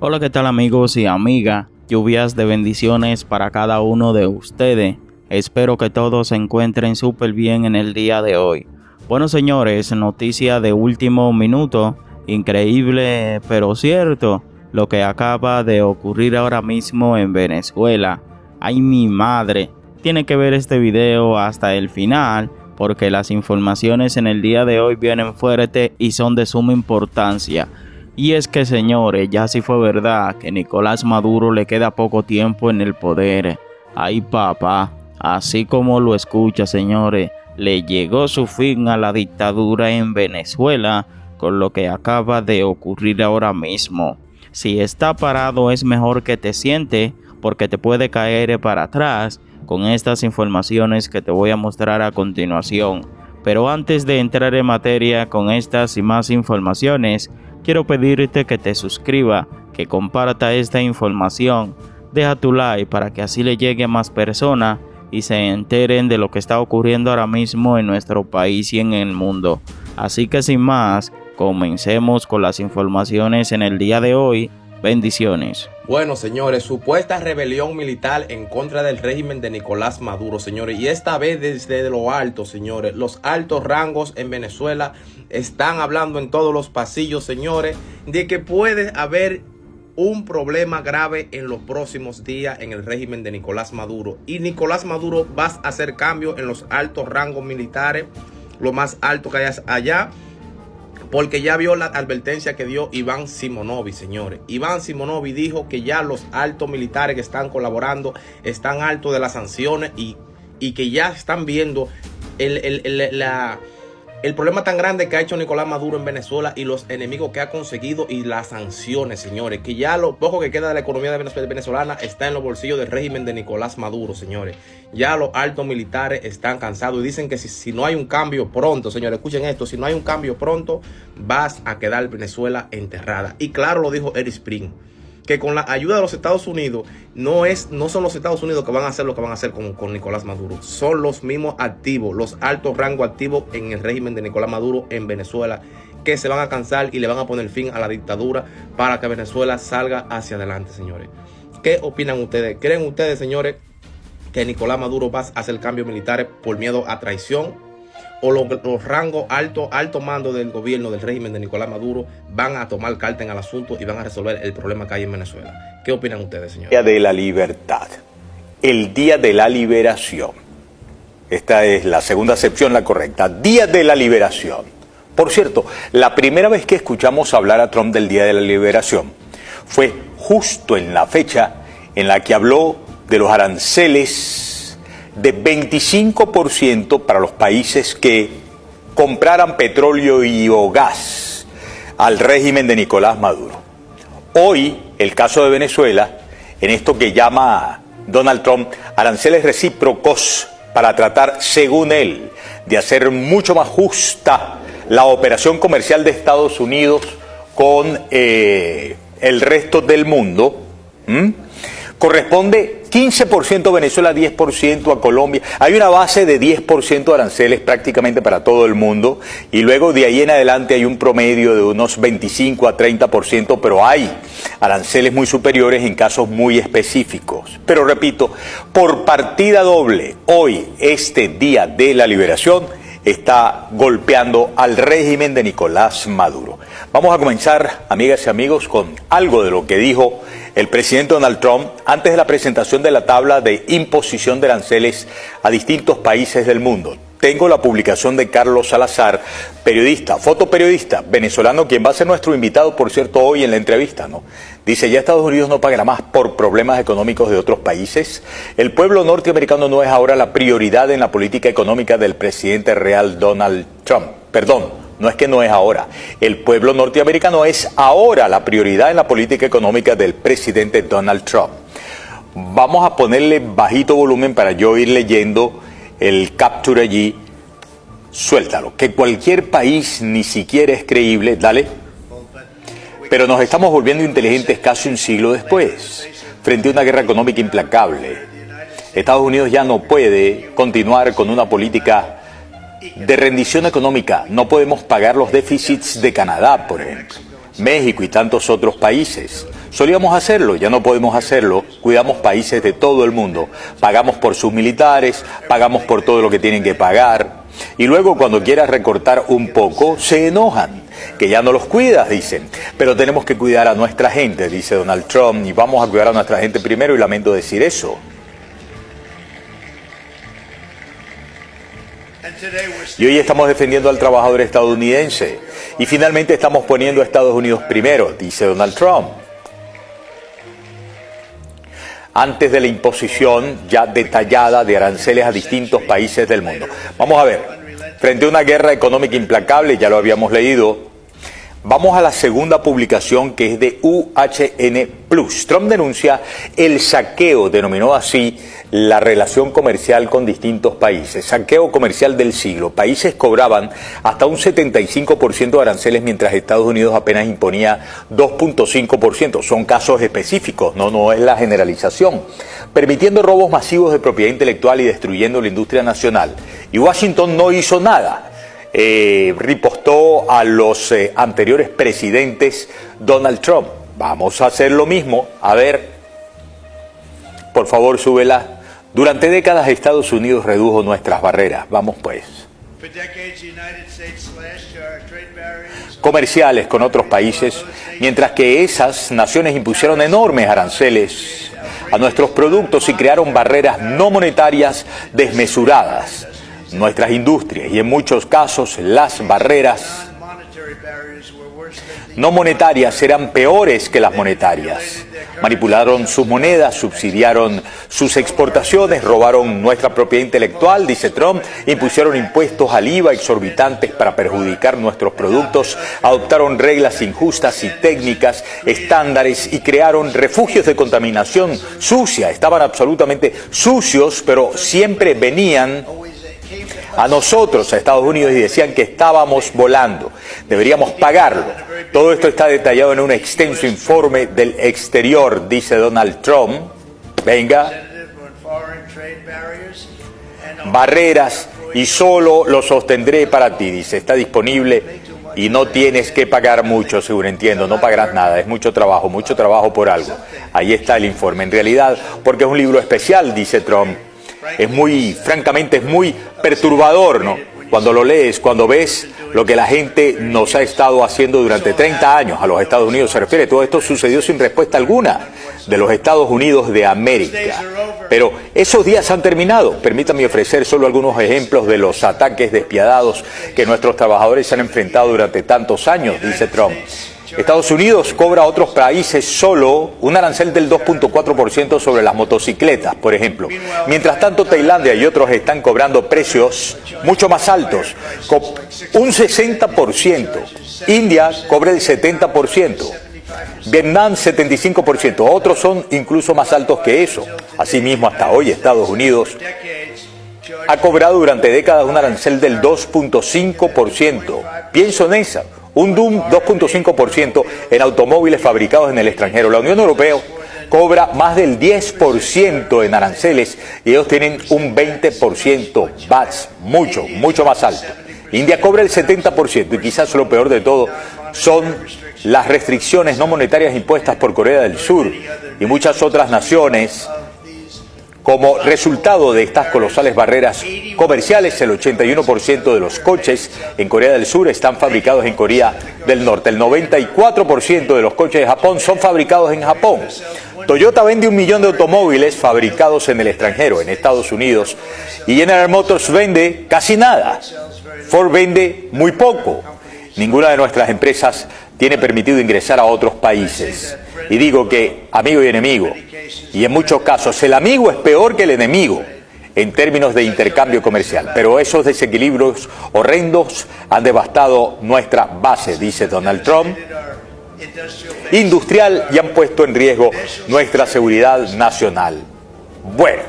Hola, ¿qué tal amigos y amigas? Lluvias de bendiciones para cada uno de ustedes. Espero que todos se encuentren súper bien en el día de hoy. Bueno señores, noticia de último minuto, increíble pero cierto, lo que acaba de ocurrir ahora mismo en Venezuela. ¡Ay mi madre! Tiene que ver este video hasta el final porque las informaciones en el día de hoy vienen fuertes y son de suma importancia. Y es que señores, ya sí fue verdad que Nicolás Maduro le queda poco tiempo en el poder. Ay papá, así como lo escucha señores, le llegó su fin a la dictadura en Venezuela con lo que acaba de ocurrir ahora mismo. Si está parado es mejor que te siente porque te puede caer para atrás con estas informaciones que te voy a mostrar a continuación. Pero antes de entrar en materia con estas y más informaciones, quiero pedirte que te suscriba, que comparta esta información, deja tu like para que así le llegue a más personas y se enteren de lo que está ocurriendo ahora mismo en nuestro país y en el mundo. Así que sin más, comencemos con las informaciones en el día de hoy. Bendiciones. Bueno, señores, supuesta rebelión militar en contra del régimen de Nicolás Maduro, señores. Y esta vez desde lo alto, señores. Los altos rangos en Venezuela están hablando en todos los pasillos, señores, de que puede haber un problema grave en los próximos días en el régimen de Nicolás Maduro. Y Nicolás Maduro va a hacer cambios en los altos rangos militares, lo más alto que hay allá. Porque ya vio la advertencia que dio Iván Simonovic, señores. Iván Simonovic dijo que ya los altos militares que están colaborando están altos de las sanciones y que ya están viendo el problema tan grande que ha hecho Nicolás Maduro en Venezuela y los enemigos que ha conseguido y las sanciones, señores. Que ya lo poco que queda de la economía venezolana está en los bolsillos del régimen de Nicolás Maduro, señores. Ya los altos militares están cansados y dicen que si no hay un cambio pronto, señores, escuchen esto, si no hay un cambio pronto, vas a quedar Venezuela enterrada. Y claro lo dijo Eric Spring, que con la ayuda de los Estados Unidos, no son los Estados Unidos que van a hacer lo que van a hacer con Nicolás Maduro. Son los mismos activos, los altos rangos activos en el régimen de Nicolás Maduro en Venezuela, que se van a cansar y le van a poner fin a la dictadura para que Venezuela salga hacia adelante, señores. ¿Qué opinan ustedes? ¿Creen ustedes, señores, que Nicolás Maduro va a hacer cambios militares por miedo a traición? ¿O los rangos alto mando del gobierno, del régimen de Nicolás Maduro, van a tomar carta en el asunto y van a resolver el problema que hay en Venezuela? ¿Qué opinan ustedes, señores? Día de la libertad, el día de la liberación. Esta es la segunda acepción, la correcta. Día de la liberación. Por cierto, la primera vez que escuchamos hablar a Trump del día de la liberación fue justo en la fecha en la que habló de los aranceles de 25% para los países que compraran petróleo y o gas al régimen de Nicolás Maduro. Hoy, el caso de Venezuela, en esto que llama Donald Trump aranceles recíprocos para tratar, según él, de hacer mucho más justa la operación comercial de Estados Unidos con el resto del mundo. Corresponde 15% a Venezuela, 10% a Colombia. Hay una base de 10% de aranceles prácticamente para todo el mundo y luego de ahí en adelante hay un promedio de unos 25 a 30%, pero hay aranceles muy superiores en casos muy específicos. Pero repito, por partida doble, hoy, este día de la liberación, está golpeando al régimen de Nicolás Maduro. Vamos a comenzar, amigas y amigos, con algo de lo que dijo el presidente Donald Trump antes de la presentación de la tabla de imposición de aranceles a distintos países del mundo. Tengo la publicación de Carlos Salazar, periodista, fotoperiodista venezolano, quien va a ser nuestro invitado, por cierto, hoy en la entrevista, ¿no? Dice, ya Estados Unidos no pagará más por problemas económicos de otros países. El pueblo norteamericano no es ahora la prioridad en la política económica del presidente real Donald Trump. Perdón, no es que no es ahora. El pueblo norteamericano es ahora la prioridad en la política económica del presidente Donald Trump. Vamos a ponerle bajito volumen para yo ir leyendo el capture allí. Suéltalo. Que cualquier país ni siquiera es creíble. Dale. Pero nos estamos volviendo inteligentes casi un siglo después, frente a una guerra económica implacable. Estados Unidos ya no puede continuar con una política de rendición económica. No podemos pagar los déficits de Canadá, por ejemplo, México y tantos otros países. Solíamos hacerlo, ya no podemos hacerlo. Cuidamos países de todo el mundo. Pagamos por sus militares, pagamos por todo lo que tienen que pagar. Y luego cuando quieras recortar un poco, se enojan. Que ya no los cuidas, dicen. Pero tenemos que cuidar a nuestra gente, dice Donald Trump. Y vamos a cuidar a nuestra gente primero, y lamento decir eso. Y hoy estamos defendiendo al trabajador estadounidense. Y finalmente estamos poniendo a Estados Unidos primero, dice Donald Trump. Antes de la imposición ya detallada de aranceles a distintos países del mundo. Vamos a ver, frente a una guerra económica implacable, ya lo habíamos leído, vamos a la segunda publicación, que es de UHN Plus. Trump denuncia el saqueo, denominó así la relación comercial con distintos países. Saqueo comercial del siglo. Países cobraban hasta un 75% de aranceles, mientras Estados Unidos apenas imponía 2.5%. Son casos específicos, no es la generalización. Permitiendo robos masivos de propiedad intelectual y destruyendo la industria nacional. Y Washington no hizo nada. Ripostó a los anteriores presidentes Donald Trump. Vamos a hacer lo mismo. A ver, por favor, súbela. Durante décadas Estados Unidos redujo nuestras barreras. Vamos pues. Comerciales con otros países, mientras que esas naciones impusieron enormes aranceles a nuestros productos y crearon barreras no monetarias desmesuradas. Nuestras industrias, y en muchos casos las barreras no monetarias eran peores que las monetarias. Manipularon sus monedas, subsidiaron sus exportaciones, robaron nuestra propiedad intelectual, dice Trump, impusieron impuestos al IVA exorbitantes para perjudicar nuestros productos, adoptaron reglas injustas y técnicas, estándares, y crearon refugios de contaminación sucia. Estaban absolutamente sucios, pero siempre venían a nosotros, a Estados Unidos, y decían que estábamos volando. Deberíamos pagarlo. Todo esto está detallado en un extenso informe del exterior, dice Donald Trump. Venga. Barreras, y solo lo sostendré para ti, dice. Está disponible y no tienes que pagar mucho, según entiendo. No pagarás nada. Es mucho trabajo por algo. Ahí está el informe. En realidad, porque es un libro especial, dice Trump. Francamente es muy perturbador, ¿no? Cuando lo lees, cuando ves lo que la gente nos ha estado haciendo durante 30 años a los Estados Unidos se refiere. Todo esto sucedió sin respuesta alguna de los Estados Unidos de América. Pero esos días han terminado. Permítanme ofrecer solo algunos ejemplos de los ataques despiadados que nuestros trabajadores han enfrentado durante tantos años, dice Trump. Estados Unidos cobra a otros países solo un arancel del 2.4% sobre las motocicletas, por ejemplo. Mientras tanto, Tailandia y otros están cobrando precios mucho más altos, con un 60%. India cobra el 70%. Vietnam 75%. Otros son incluso más altos que eso. Asimismo, hasta hoy Estados Unidos ha cobrado durante décadas un arancel del 2.5%. Pienso en esa. Un 2.5% en automóviles fabricados en el extranjero. La Unión Europea cobra más del 10% en aranceles y ellos tienen un 20% VAT, mucho más alto. India cobra el 70% y quizás lo peor de todo son las restricciones no monetarias impuestas por Corea del Sur y muchas otras naciones. Como resultado de estas colosales barreras comerciales, el 81% de los coches en Corea del Sur están fabricados en Corea del Norte. El 94% de los coches de Japón son fabricados en Japón. Toyota vende 1 millón de automóviles fabricados en el extranjero, en Estados Unidos, y General Motors vende casi nada. Ford vende muy poco. Ninguna de nuestras empresas tiene permitido ingresar a otros países. Y digo que amigo y enemigo, y en muchos casos el amigo es peor que el enemigo en términos de intercambio comercial. Pero esos desequilibrios horrendos han devastado nuestra base, dice Donald Trump, industrial, y han puesto en riesgo nuestra seguridad nacional. Bueno,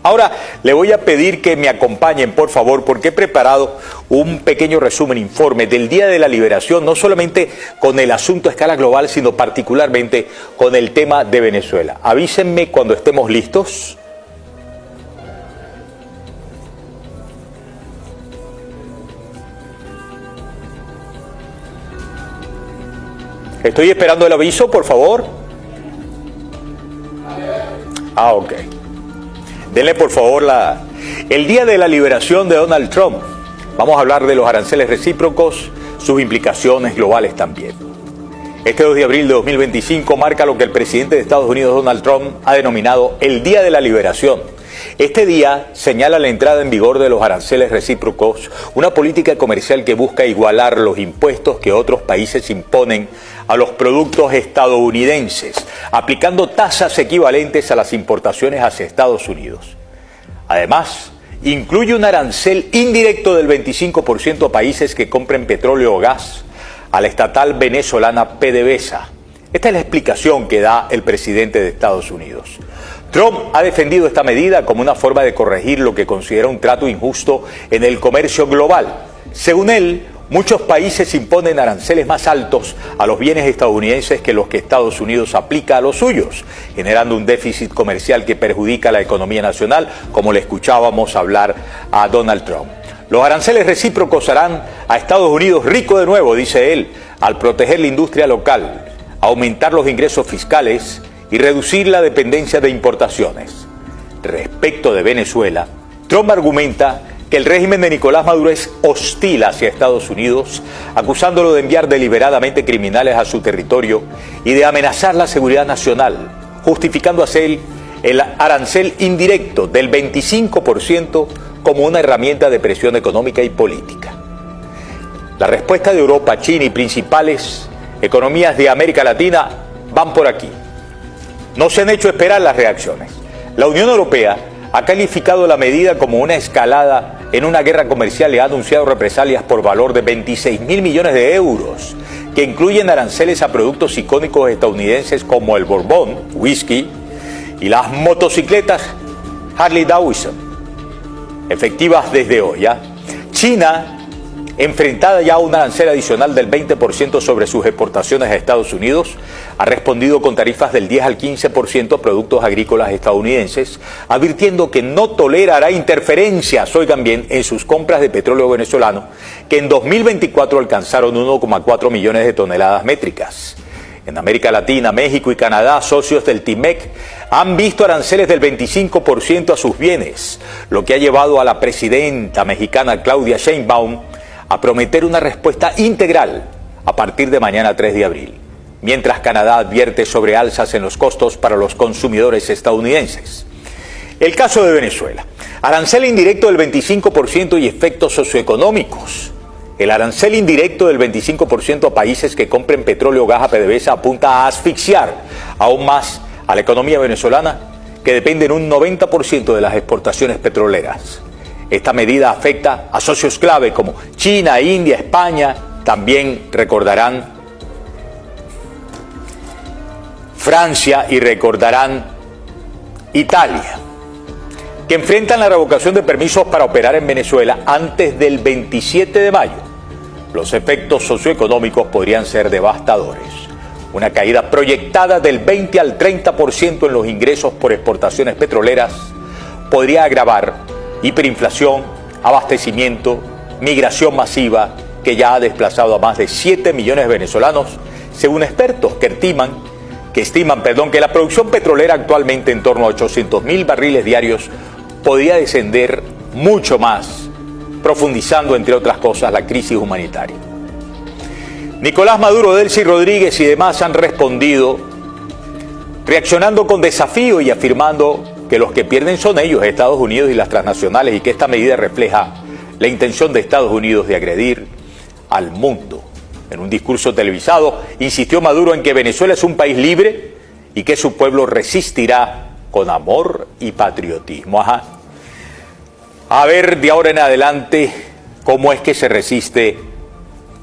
ahora le voy a pedir que me acompañen, por favor, porque he preparado un pequeño resumen, informe del Día de la Liberación, no solamente con el asunto a escala global, sino particularmente con el tema de Venezuela. Avísenme cuando estemos listos. Estoy esperando el aviso, por favor. Ok. Denle por favor el día de la liberación de Donald Trump. Vamos a hablar de los aranceles recíprocos, sus implicaciones globales también. Este 2 de abril de 2025 marca lo que el presidente de Estados Unidos, Donald Trump, ha denominado el Día de la Liberación. Este día señala la entrada en vigor de los aranceles recíprocos, una política comercial que busca igualar los impuestos que otros países imponen a los productos estadounidenses, aplicando tasas equivalentes a las importaciones hacia Estados Unidos. Además, incluye un arancel indirecto del 25% a países que compren petróleo o gas a la estatal venezolana PDVSA. Esta es la explicación que da el presidente de Estados Unidos. Trump ha defendido esta medida como una forma de corregir lo que considera un trato injusto en el comercio global. Según él, muchos países imponen aranceles más altos a los bienes estadounidenses que los que Estados Unidos aplica a los suyos, generando un déficit comercial que perjudica a la economía nacional, como le escuchábamos hablar a Donald Trump. Los aranceles recíprocos harán a Estados Unidos rico de nuevo, dice él, al proteger la industria local, aumentar los ingresos fiscales y reducir la dependencia de importaciones. Respecto de Venezuela, Trump argumenta que el régimen de Nicolás Maduro es hostil hacia Estados Unidos, acusándolo de enviar deliberadamente criminales a su territorio y de amenazar la seguridad nacional, justificando así el arancel indirecto del 25% como una herramienta de presión económica y política. La respuesta de Europa, China y principales economías de América Latina van por aquí. No se han hecho esperar las reacciones. La Unión Europea ha calificado la medida como una escalada en una guerra comercial y ha anunciado represalias por valor de 26.000 millones de euros, que incluyen aranceles a productos icónicos estadounidenses como el Bourbon, whisky, y las motocicletas Harley Davidson, efectivas desde hoy. China, enfrentada ya a un arancel adicional del 20% sobre sus exportaciones a Estados Unidos, ha respondido con tarifas del 10 al 15% a productos agrícolas estadounidenses, advirtiendo que no tolerará interferencias, oigan bien, en sus compras de petróleo venezolano, que en 2024 alcanzaron 1,4 millones de toneladas métricas. En América Latina, México y Canadá, socios del TIMEC, han visto aranceles del 25% a sus bienes, lo que ha llevado a la presidenta mexicana Claudia Sheinbaum a prometer una respuesta integral a partir de mañana 3 de abril, mientras Canadá advierte sobre alzas en los costos para los consumidores estadounidenses. El caso de Venezuela. Arancel indirecto del 25% y efectos socioeconómicos. El arancel indirecto del 25% a países que compren petróleo o gas a PDVSA apunta a asfixiar aún más a la economía venezolana, que depende en un 90% de las exportaciones petroleras. Esta medida afecta a socios clave como China, India, España, también recordarán Francia y recordarán Italia, que enfrentan la revocación de permisos para operar en Venezuela antes del 27 de mayo. Los efectos socioeconómicos podrían ser devastadores. Una caída proyectada del 20 al 30% en los ingresos por exportaciones petroleras podría agravar hiperinflación, abastecimiento, migración masiva que ya ha desplazado a más de 7 millones de venezolanos, según expertos que estiman que la producción petrolera actualmente en torno a 800.000 barriles diarios podría descender mucho más, profundizando, entre otras cosas, la crisis humanitaria. Nicolás Maduro, Delcy Rodríguez y demás han respondido, reaccionando con desafío y afirmando que los que pierden son ellos, Estados Unidos y las transnacionales, y que esta medida refleja la intención de Estados Unidos de agredir al mundo. En un discurso televisado, insistió Maduro en que Venezuela es un país libre y que su pueblo resistirá con amor y patriotismo. A ver, de ahora en adelante, ¿cómo es que se resiste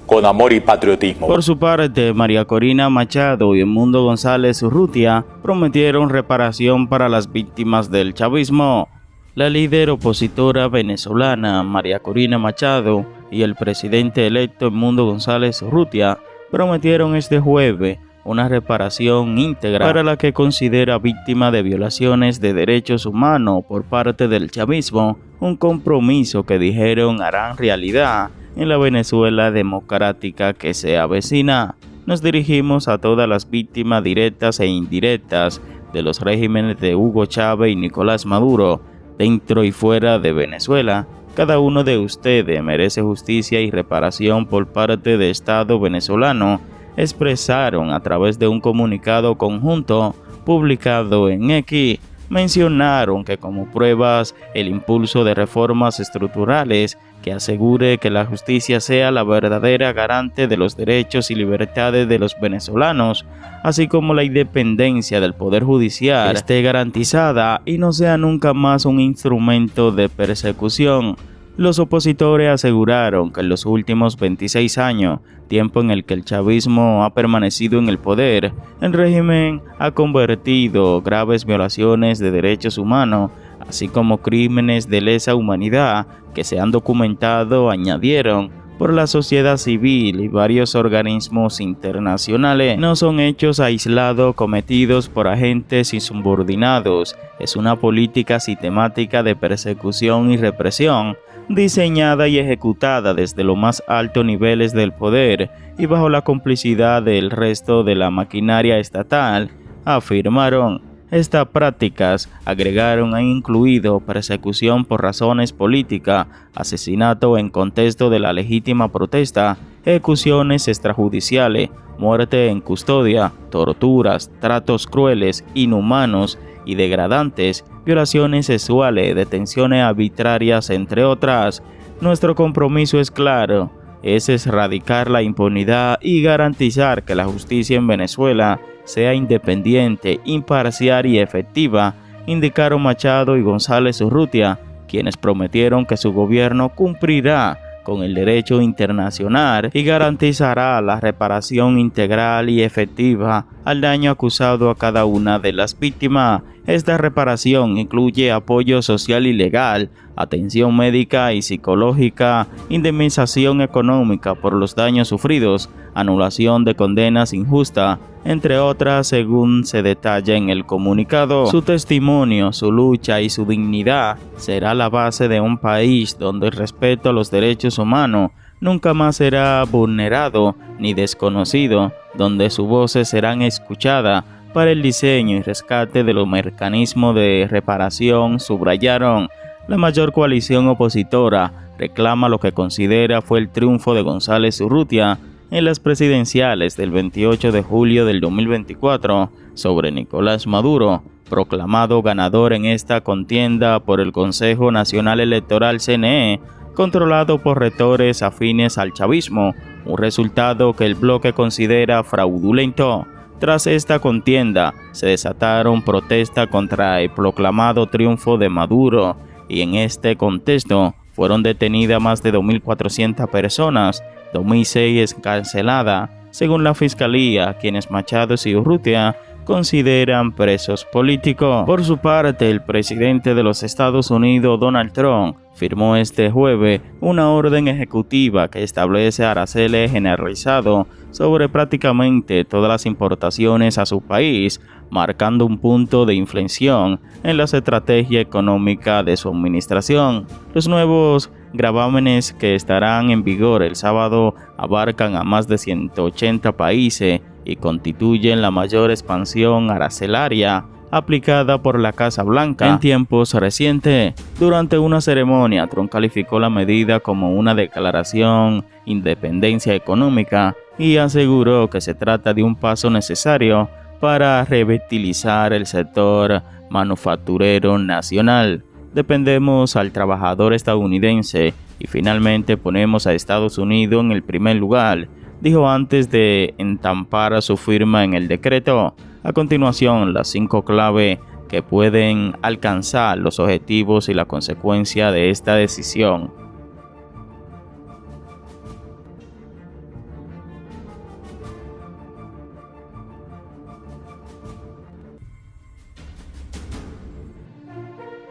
con amor y patriotismo? Por su parte, María Corina Machado y Edmundo González Urrutia prometieron reparación para las víctimas del chavismo. La líder opositora venezolana María Corina Machado y el presidente electo Edmundo González Urrutia prometieron este jueves una reparación íntegra para la que considera víctima de violaciones de derechos humanos por parte del chavismo, un compromiso que dijeron harán realidad en la Venezuela democrática que se avecina. Nos dirigimos a todas las víctimas directas e indirectas de los regímenes de Hugo Chávez y Nicolás Maduro, dentro y fuera de Venezuela. Cada uno de ustedes merece justicia y reparación por parte del Estado venezolano, expresaron a través de un comunicado conjunto publicado en X. Mencionaron que como pruebas el impulso de reformas estructurales que asegure que la justicia sea la verdadera garante de los derechos y libertades de los venezolanos, así como la independencia del Poder Judicial esté garantizada y no sea nunca más un instrumento de persecución. Los opositores aseguraron que en los últimos 26 años, tiempo en el que el chavismo ha permanecido en el poder, el régimen ha convertido graves violaciones de derechos humanos, así como crímenes de lesa humanidad que se han documentado, añadieron, por la sociedad civil y varios organismos internacionales. No son hechos aislados cometidos por agentes insubordinados, es una política sistemática de persecución y represión, diseñada y ejecutada desde los más altos niveles del poder y bajo la complicidad del resto de la maquinaria estatal, afirmaron. Estas prácticas, agregaron, han incluido persecución por razones políticas, asesinato en contexto de la legítima protesta, ejecuciones extrajudiciales, muerte en custodia, torturas, tratos crueles, inhumanos y degradantes, violaciones sexuales, detenciones arbitrarias, entre otras. Nuestro compromiso es claro, es erradicar la impunidad y garantizar que la justicia en Venezuela sea independiente, imparcial y efectiva, indicaron Machado y González Urrutia, quienes prometieron que su gobierno cumplirá con el derecho internacional y garantizará la reparación integral y efectiva al daño acusado a cada una de las víctimas. Esta reparación incluye apoyo social y legal, atención médica y psicológica, indemnización económica por los daños sufridos, anulación de condenas injustas, entre otras, según se detalla en el comunicado. Su testimonio, su lucha y su dignidad será la base de un país donde el respeto a los derechos humanos nunca más será vulnerado ni desconocido, donde sus voces serán escuchadas para el diseño y rescate de los mecanismos de reparación, subrayaron. La mayor coalición opositora reclama lo que considera fue el triunfo de González Urrutia en las presidenciales del 28 de julio del 2024 sobre Nicolás Maduro, proclamado ganador en esta contienda por el Consejo Nacional Electoral CNE, controlado por rectores afines al chavismo, un resultado que el bloque considera fraudulento. Tras esta contienda, se desataron protestas contra el proclamado triunfo de Maduro, y en este contexto fueron detenidas más de 2.400 personas, 2.006 encarceladas, según la Fiscalía, quienes Machado y Urrutia consideran presos políticos. Por su parte, el presidente de los Estados Unidos, Donald Trump, firmó este jueves una orden ejecutiva que establece aranceles generalizados sobre prácticamente todas las importaciones a su país, marcando un punto de inflexión en las estrategias económicas de su administración. Los nuevos gravámenes que estarán en vigor el sábado abarcan a más de 180 países y constituyen la mayor expansión arancelaria aplicada por la Casa Blanca en tiempos recientes. Durante una ceremonia, Trump calificó la medida como una declaración de independencia económica y aseguró que se trata de un paso necesario para revitalizar el sector manufacturero nacional. Dependemos al trabajador estadounidense y finalmente ponemos a Estados Unidos en el primer lugar, dijo antes de entampar su firma en el decreto. A continuación, las 5 claves que pueden alcanzar los objetivos y la consecuencia de esta decisión.